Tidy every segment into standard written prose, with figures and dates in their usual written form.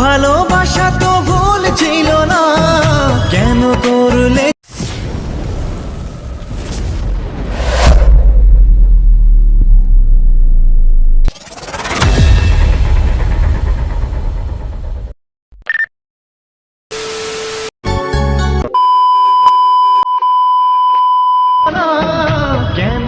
ভালোবাসা তো ভুল ছিল না, কেন করলে না, কেন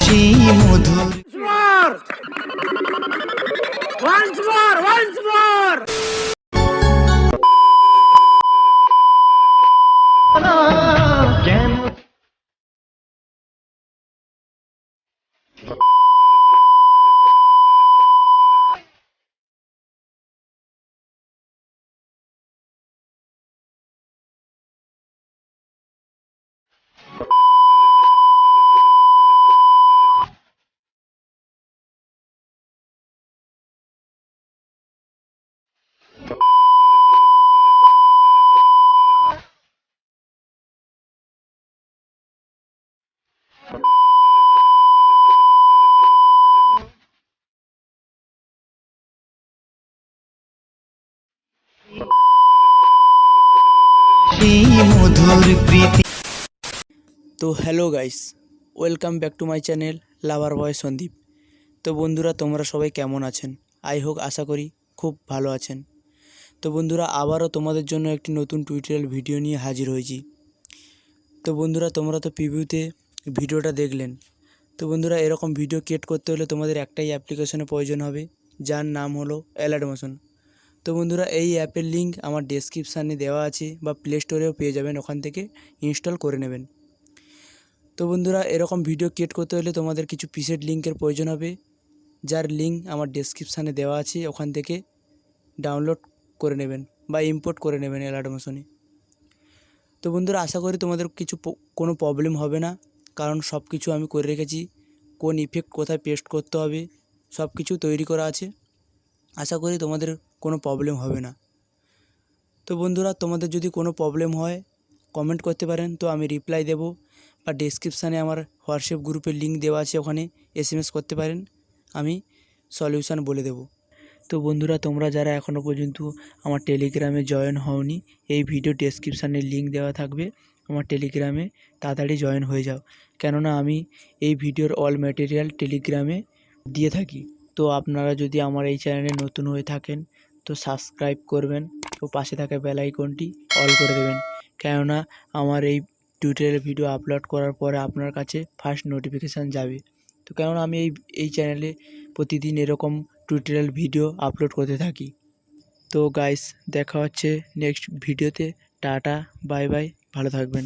সেই মধুর Once more! না, কেন সেই মধুর প্রীতি। তো hello guys, welcome back to my channel lover boy Sandip. তো বন্ধুরা, তোমরা সবাই কেমন আছেন? আশা করি খুব ভালো আছেন। তো বন্ধুরা, আবারও তোমাদের জন্য একটি নতুন টিউটোরিয়াল ভিডিও নিয়ে হাজির হয়েছি। তো বন্ধুরা, তোমরা তো প্রিভিউতে ভিডিওটা দেখলেন। তো বন্ধুরা, এরকম ভিডিও ক্রিয়েট করতে হলে তোমাদের একটাই অ্যাপ্লিকেশনের প্রয়োজন হবে, যার নাম হলো অ্যালার্ট মোশন। তো বন্ধুরা, এই অ্যাপের লিঙ্ক আমার ডেসক্রিপশানে দেওয়া আছে, বা প্লে স্টোরেও পেয়ে যাবেন, ওখান থেকে ইনস্টল করে নেবেন। তো বন্ধুরা, এরকম ভিডিও ক্রিয়েট করতে হলে তোমাদের কিছু প্রিসেট লিঙ্কের প্রয়োজন হবে, যার লিঙ্ক আমার ডেসক্রিপশানে দেওয়া আছে, ওখান থেকে ডাউনলোড করে নেবেন বা ইম্পোর্ট করে নেবেন অ্যালার্ট মোশনে। তো বন্ধুরা, আশা করি তোমাদের কোনো প্রবলেম হবে না, কারণ সব কিছু আমি করে রেখেছি। কোন ইফেক্ট কোথায় পেস্ট করতে হবে সব কিছু তৈরি করা আছে। আশা করি তোমাদের কোনো প্রবলেম হবে না। তো বন্ধুরা, তোমাদের যদি কোনো প্রবলেম হয় কমেন্ট করতে পারেন, তো আমি রিপ্লাই দেব, বা ডেসক্রিপশানে আমার হোয়াটসঅ্যাপ গ্রুপের লিঙ্ক দেওয়া আছে, ওখানে SMS করতে পারেন, আমি সলিউশান বলে দেব। তো বন্ধুরা, তোমরা যারা এখনও পর্যন্ত আমার টেলিগ্রামে জয়েন হওনি, এই ভিডিও ডেসক্রিপশানে লিঙ্ক দেওয়া থাকবে, আমার টেলিগ্রামে তাড়াতাড়ি জয়েন হয়ে যাও, কেননা আমি এই ভিডিওর অল ম্যাটেরিয়াল টেলিগ্রামে দিয়ে থাকি। তো আপনারা যদি আমার এই চ্যানেলে নতুন হয়ে থাকেন, তো সাবস্ক্রাইব করবেন, তো পাশে থাকা বেল আইকনটি অল করে দেবেন, কেননা আমার এই টিউটোরিয়াল ভিডিও আপলোড করার পরে আপনার কাছে ফার্স্ট নোটিফিকেশান যাবে। তো কেননা আমি এই চ্যানেলে প্রতিদিন এরকম টিউটোরিয়াল ভিডিও আপলোড করতে থাকি। তো গাইস, দেখা হচ্ছে নেক্সট ভিডিওতে। টাটা, বাই বাই, ভালো থাকবেন।